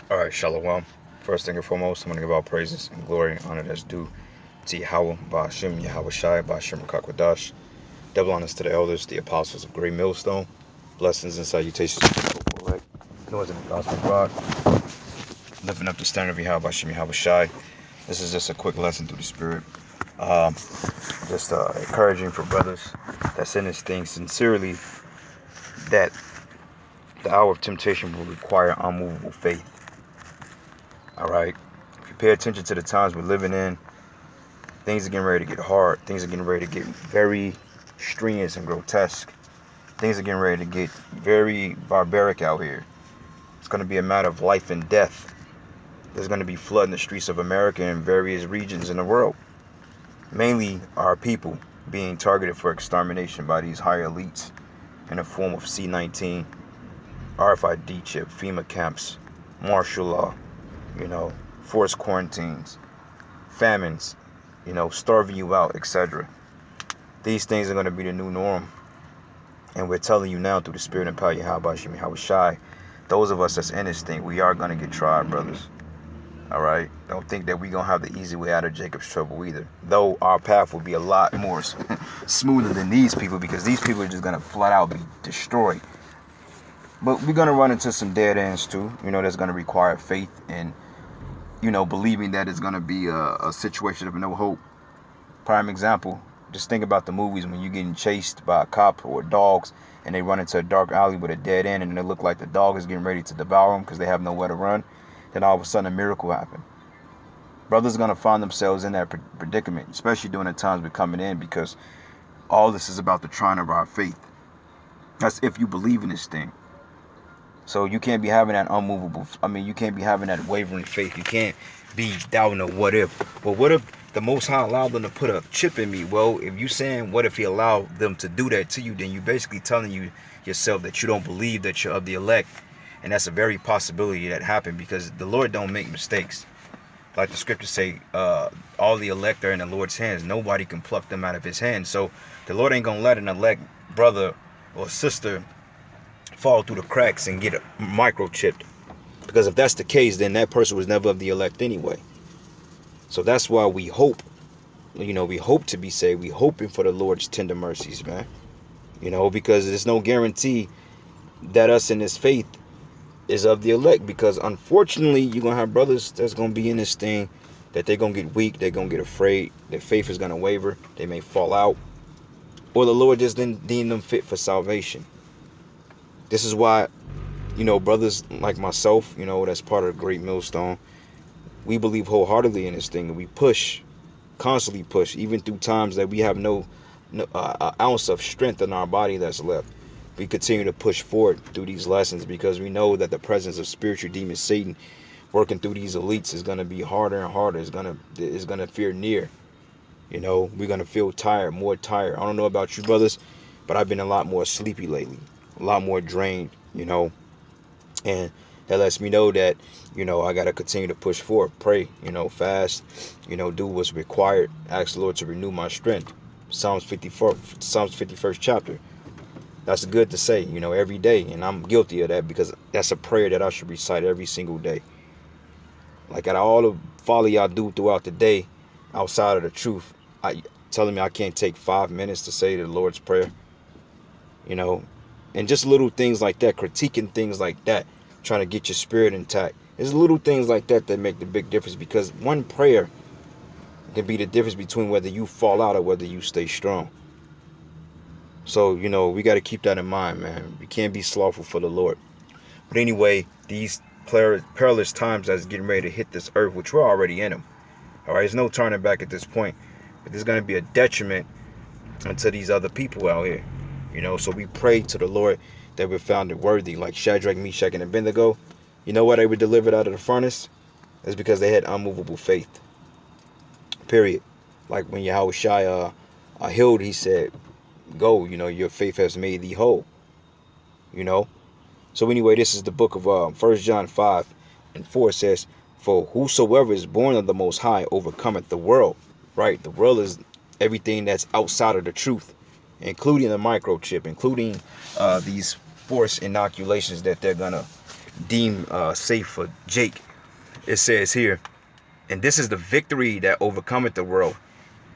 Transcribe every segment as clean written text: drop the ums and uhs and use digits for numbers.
All right, Shalom. First thing and foremost, I'm going to give all praises and glory and honor that's due to Yahweh, Ba'ashem, Yahweh Shai, Ba'ashem Rakakwadash. Double honors to the elders, the apostles of Great Millstone. Blessings and salutations to the hopeful elect. Noise in the gospel rock. Lifting up the standard of Yahweh, Ba'ashem, Yahweh Shai. This is just a quick lesson through the Spirit. Um, just encouraging for brothers that's in this thing sincerely that the hour of temptation will require unmovable faith. All right? If you pay attention to the times we're living in, things are getting ready to get hard. Things are getting ready to get very strenuous and grotesque. Things are getting ready to get very barbaric out here. It's going to be a matter of life and death. There's going to be flood in the streets of America and various regions in the world. Mainly our people being targeted for extermination by these higher elites in the form of C-19, RFID chip, FEMA camps, martial law, forced quarantines, famines, starving you out, etc. These things are going to be the new norm. And we're telling you now through the Spirit and power of Yahweh Shai, those of us that's in this thing, we are going to get tried, brothers. All right? Don't think that we're going to have the easy way out of Jacob's trouble either. Though our path will be a lot more smoother than these people, because these people are just going to flat out be destroyed. But we're going to run into some dead ends too. That's going to require faith and, believing that it's going to be a situation of no hope. Prime example, just think about the movies when you're getting chased by a cop or dogs and they run into a dark alley with a dead end and it look like the dog is getting ready to devour them because they have nowhere to run. Then all of a sudden a miracle happened. Brothers are going to find themselves in that predicament, especially during the times we're coming in, because all this is about the trying of our faith. That's if you believe in this thing. So you can't be having that you can't be having that wavering faith. You can't be doubting a what if. Well, what if the Most High allowed them to put a chip in me? Well, if you saying what if he allowed them to do that to you, then you basically telling you yourself that you don't believe that you're of the elect. And that's a very possibility that happened, because the Lord don't make mistakes. Like the scriptures say, all the elect are in the Lord's hands. Nobody can pluck them out of his hands. So the Lord ain't going to let an elect brother or sister fall through the cracks and get microchipped. Because if that's the case, then that person was never of the elect anyway. So that's why we hope, we hope to be saved. We hoping for the Lord's tender mercies, man. Because there's no guarantee that us in this faith is of the elect. Because unfortunately, you're going to have brothers that's going to be in this thing that they're going to get weak. They're going to get afraid. Their faith is going to waver. They may fall out. Or the Lord just didn't deem them fit for salvation. This is why, brothers like myself, that's part of the Great Millstone, we believe wholeheartedly in this thing, and we push, constantly push, even through times that we have no ounce of strength in our body that's left. We continue to push forward through these lessons, because we know that the presence of spiritual demon Satan working through these elites is going to be harder and harder. It's going to fear near. We're going to feel tired, more tired. I don't know about you brothers, but I've been a lot more sleepy lately, a lot more drained, and that lets me know that, I got to continue to push forward, pray, fast, do what's required, ask the Lord to renew my strength. Psalms 51st chapter. That's good to say, every day, and I'm guilty of that, because that's a prayer that I should recite every single day. Like, out of all the folly I do throughout the day, outside of the truth, telling me I can't take 5 minutes to say the Lord's Prayer, and just little things like that, critiquing things like that, trying to get your spirit intact. There's little things like that that make the big difference, because one prayer can be the difference between whether you fall out or whether you stay strong. So, we got to keep that in mind, man. We can't be slothful for the Lord. But anyway, these perilous times that's getting ready to hit this earth, which we're already in them. All right, there's no turning back at this point. But there's going to be a detriment unto these other people out here. So we pray to the Lord that we're found worthy, like Shadrach, Meshach, and Abednego. You know why they were delivered out of the furnace? It's because they had unmovable faith. Period. Like when Yahweh Shai healed, he said, go, your faith has made thee whole. So anyway, this is the book of 1 John 5:4 says, for whosoever is born of the Most High overcometh the world. Right? The world is everything that's outside of the truth, including the microchip, including these forced inoculations that they're gonna deemed safe for Jake. It says here, and this is the victory that overcometh the world,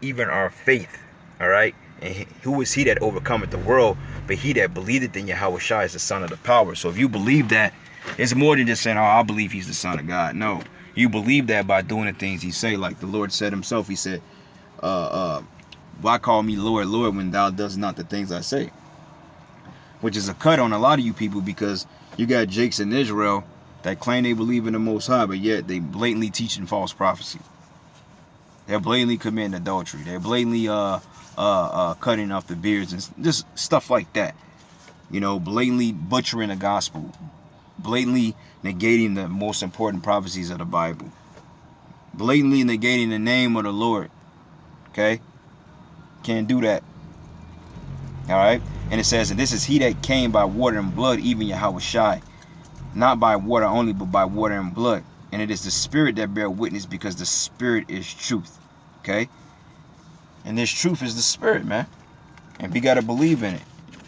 even our faith. All right. And who is he that overcometh the world? But he that believeth in Yahweh Shai is the son of the power. So if you believe that, it's more than just saying, oh, I believe he's the son of God. No, you believe that by doing the things he say. Like the Lord said himself, he said, why call me Lord, Lord, when thou dost not the things I say? Which is a cut on a lot of you people, because you got Jakes in Israel that claim they believe in the Most High, but yet they blatantly teaching false prophecy. They're blatantly committing adultery. They're blatantly cutting off the beards and just stuff like that. You know, blatantly butchering the gospel, blatantly negating the most important prophecies of the Bible, blatantly negating the name of the Lord. Okay? Can't do that. All right? And it says, and this is he that came by water and blood, even Yahweh Shai. Not by water only, but by water and blood. And it is the Spirit that bear witness, because the Spirit is truth. Okay? And this truth is the Spirit, man. And we got to believe in it.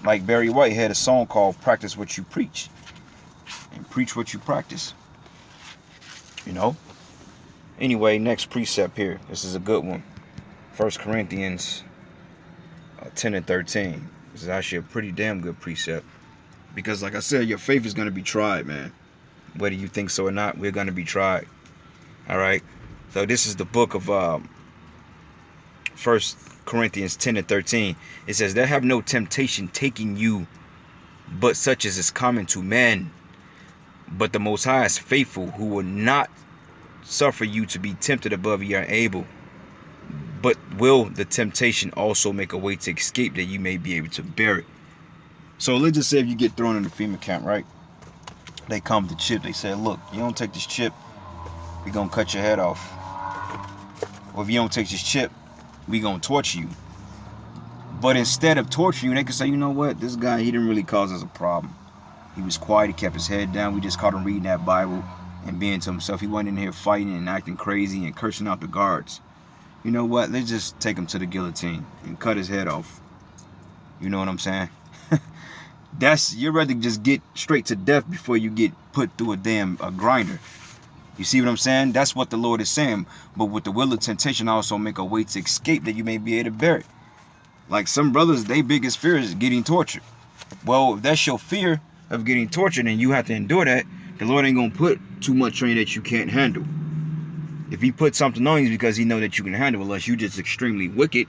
Like Barry White had a song called Practice What You Preach. And preach what you practice. You know? Anyway, next precept here. This is a good one. 1 Corinthians 10 and 13. This is actually a pretty damn good precept. Because like I said, your faith is going to be tried, man. Whether you think so or not, we're going to be tried. All right? So this is the book of 1 Corinthians 10 and 13. It says, there have no temptation taking you, but such as is common to men. But the Most High is faithful, who will not suffer you to be tempted above ye are able, but will the temptation also make a way to escape, that you may be able to bear it. So let's just say if you get thrown in the FEMA camp, right? They come to chip. They say, look, you don't take this chip, we're going to cut your head off. Or if you don't take this chip, we're going to torture you. But instead of torturing you, they can say, you know what? This guy, he didn't really cause us a problem. He was quiet. He kept his head down. We just caught him reading that Bible and being to himself. He wasn't in here fighting and acting crazy and cursing out the guards. You know what? Let's just take him to the guillotine and cut his head off. You know what I'm saying? You'd rather just get straight to death before you get put through a grinder. You see what I'm saying? That's what the Lord is saying. But with the will of temptation, also make a way to escape, that you may be able to bear it. Like some brothers, their biggest fear is getting tortured. Well, if that's your fear of getting tortured and you have to endure that, the Lord ain't going to put too much on you that you can't handle. If he put something on you, it's because he know that you can handle, unless you just extremely wicked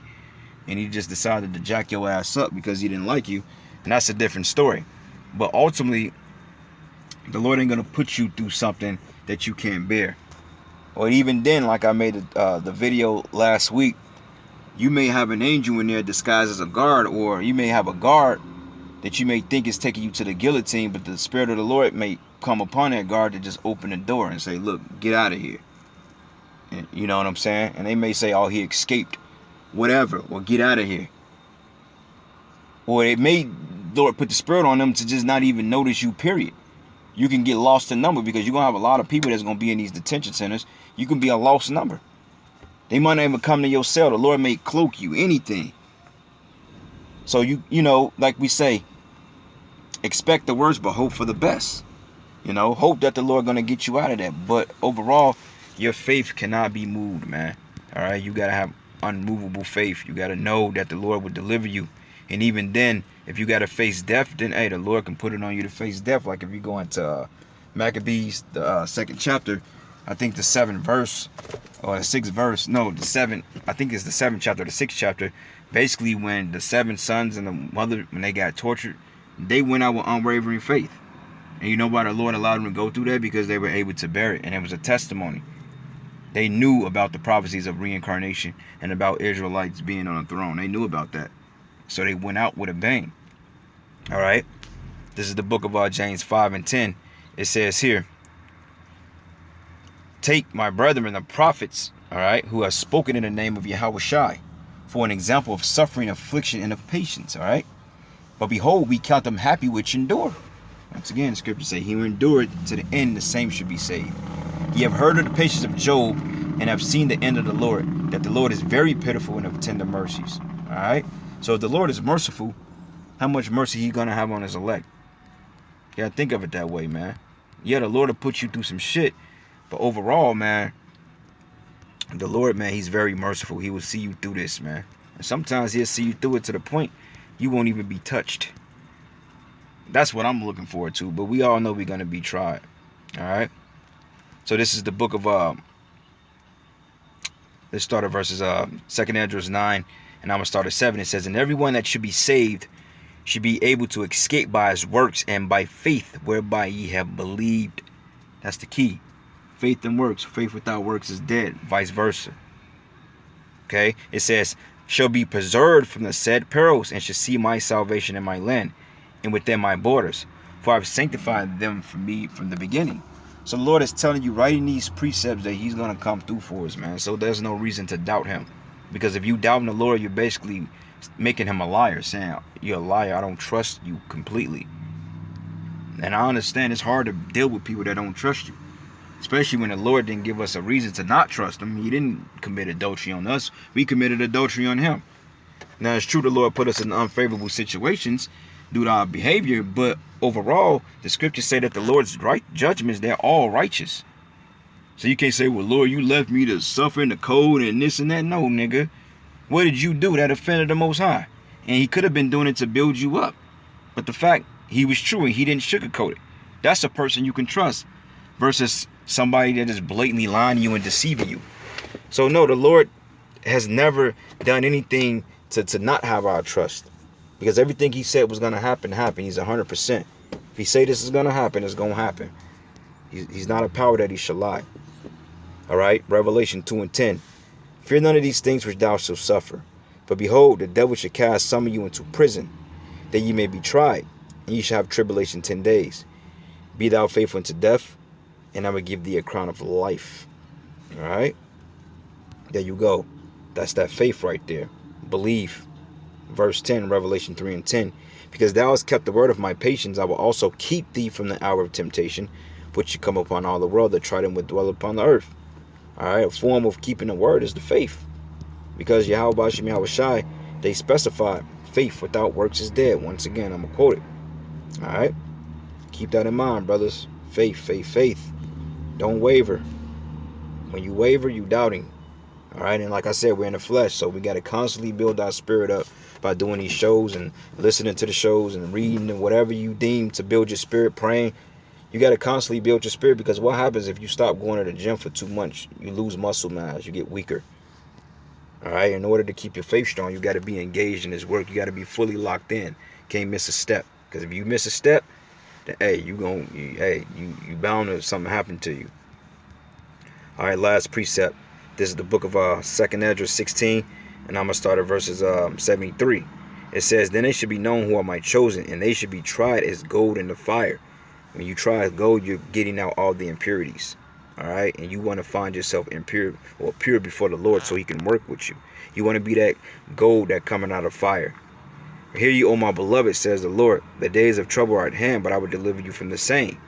and he just decided to jack your ass up because he didn't like you. And that's a different story. But ultimately, the Lord ain't going to put you through something that you can't bear. Or even then, like I made the video last week, you may have an angel in there disguised as a guard, or you may have a guard that you may think is taking you to the guillotine, but the Spirit of the Lord may come upon that guard to just open the door and say, look, get out of here. And, you know what I'm saying? And they may say, oh, he escaped, whatever, or get out of here. Or it may, Lord, put the Spirit on them to just not even notice you, period. You can get lost in number, because you're going to have a lot of people that's going to be in these detention centers. You can be a lost number. They might not even come to your cell. The Lord may cloak you, anything. So you know, like we say, expect the worst, but hope for the best. You know, hope that the Lord going to get you out of that. But overall, your faith cannot be moved, man. All right, you got to have unmovable faith. You got to know that the Lord will deliver you. And even then, if you got to face death, then, hey, the Lord can put it on you to face death. Like if you go into Maccabees, the second chapter, I think the 7th verse, or the 6th verse, no, the 7th, I think it's the 7th chapter, the 6th chapter, basically when the 7 sons and the mother, when they got tortured, they went out with unwavering faith. And you know why the Lord allowed them to go through that? Because they were able to bear it, and it was a testimony. They knew about the prophecies of reincarnation and about Israelites being on a throne. They knew about that. So they went out with a bang. All right. This is the book of James 5 and 10. It says here, take my brethren, the prophets, all right, who have spoken in the name of Yahweh Shai, for an example of suffering, affliction, and of patience. All right. But behold, we count them happy which endure. Once again, the scripture say, he who endured to the end, the same should be saved. Ye have heard of the patience of Job, and have seen the end of the Lord, that the Lord is very pitiful and of tender mercies. All right. So if the Lord is merciful, how much mercy he gonna have on his elect? Yeah, think of it that way, man. Yeah, the Lord will put you through some shit. But overall, man, the Lord, man, he's very merciful. He will see you through this, man. And sometimes he'll see you through it to the point you won't even be touched. That's what I'm looking forward to. But we all know we're going to be tried. All right? So this is the book of, let's start at verses 2nd Ezra 9, and I'm going to start at 7. It says, and everyone that should be saved should be able to escape by his works and by faith whereby ye have believed. That's the key. Faith and works. Faith without works is dead. Vice versa. Okay? It says, shall be preserved from the said perils and shall see my salvation in my land and within my borders. For I've sanctified them for me from the beginning. So the Lord is telling you right in these precepts that he's going to come through for us, man. So there's no reason to doubt him. Because if you doubt the Lord, you're basically making him a liar, saying, you're a liar, I don't trust you completely. And I understand it's hard to deal with people that don't trust you. Especially when the Lord didn't give us a reason to not trust him. He didn't commit adultery on us. We committed adultery on him. Now, it's true the Lord put us in unfavorable situations due to our behavior. But overall, the scriptures say that the Lord's right judgments, they're all righteous. So you can't say, well, Lord, you left me to suffer in the cold and this and that. No, nigga. What did you do that offended the Most High? And he could have been doing it to build you up. But the fact he was true and he didn't sugarcoat it. That's a person you can trust versus somebody that is blatantly lying to you and deceiving you. So no, the Lord has never done anything to not have our trust. Because everything he said was going to happen. He's 100%. If he say this is going to happen, it's going to happen. He's not a power that he shall lie. All right, Revelation 2:10. Fear none of these things which thou shalt suffer. But behold, the devil shall cast some of you into prison, that ye may be tried, and ye shall have tribulation 10 days. Be thou faithful unto death, and I will give thee a crown of life. All right? There you go. That's that faith right there. Believe. Verse 10, Revelation 3:10. Because thou hast kept the word of my patience, I will also keep thee from the hour of temptation, which shall come upon all the world, that try them would dwell upon the earth. All right? A form of keeping the word is the faith. Because Yahweh Bashim Yahweh Shai, they specified faith without works is dead. Once again, I'm going to quote it. All right? Keep that in mind, brothers. Faith, faith, faith. Don't waver. When you waver, you doubting. All right? And like I said, we're in the flesh, so we got to constantly build our spirit up by doing these shows and listening to the shows and reading and whatever you deem to build your spirit, praying. You got to constantly build your spirit, because what happens if you stop going to the gym for too much? You lose muscle mass. You get weaker. All right? In order to keep your faith strong, you got to be engaged in this work. You got to be fully locked in. Can't miss a step. Because if you miss a step, then, hey, you bound to something happen to you. All right, last precept. This is the book of 2nd Ezra 16, and I'm going to start at verses 73. It says, then they should be known who are my chosen, and they should be tried as gold in the fire. When you try gold, you're getting out all the impurities. All right, and you want to find yourself impure or pure before the Lord so he can work with you. You want to be that gold that coming out of fire. Hear ye, O my beloved, says the Lord, the days of trouble are at hand, but I will deliver you from the same.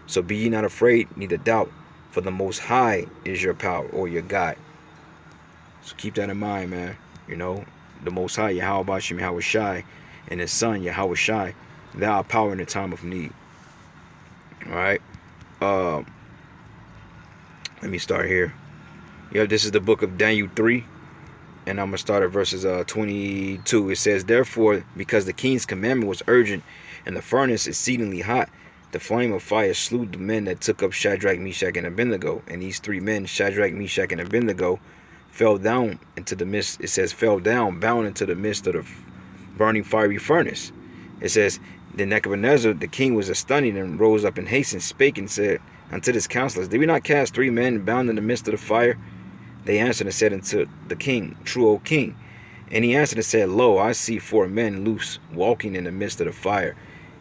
So be ye not afraid, neither doubt, for the Most High is your power, or your God. So keep that in mind, man. You know, the Most High, Yahweh Bashim Yahweh Shai, and his son, Yahweh Shai, thou art power in the time of need. All right. Let me start here. Yeah, this is the book of Daniel 3. And I'm going to start at verses 22. It says, therefore, because the king's commandment was urgent, and the furnace exceedingly hot, the flame of fire slew the men that took up Shadrach, Meshach, and Abednego. And these three men, Shadrach, Meshach, and Abednego, fell down into the midst. It says, fell down, bound into the midst of the burning fiery furnace. It says, then Nebuchadnezzar, the king, was astonished, and rose up in haste, and spake and said unto his counselors, did we not cast 3 men bound in the midst of the fire? They answered and said unto the king, true, O king. And he answered and said, lo, I see 4 men loose, walking in the midst of the fire.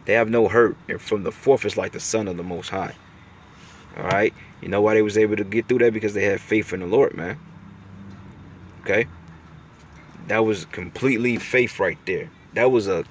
They have no hurt, and from the fourth is like the Son of the Most High. All right? You know why they was able to get through that? Because they had faith in the Lord, man. Okay? That was completely faith right there. That was a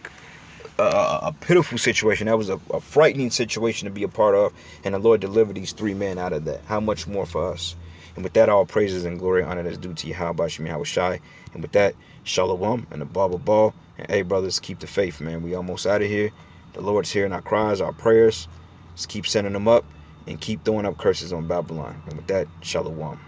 pitiful situation. That was a frightening situation to be a part of. And the Lord delivered these 3 men out of that. How much more for us? And with that, all praises and glory and honor that's due to Yahweh Bashim Yahweh Shai. And with that, Shalom and the Baba Ball. And hey, brothers, keep the faith, man. We almost out of here. The Lord's hearing our cries, our prayers. Just keep sending them up. and keep throwing up curses on Babylon. And with that, Shalom.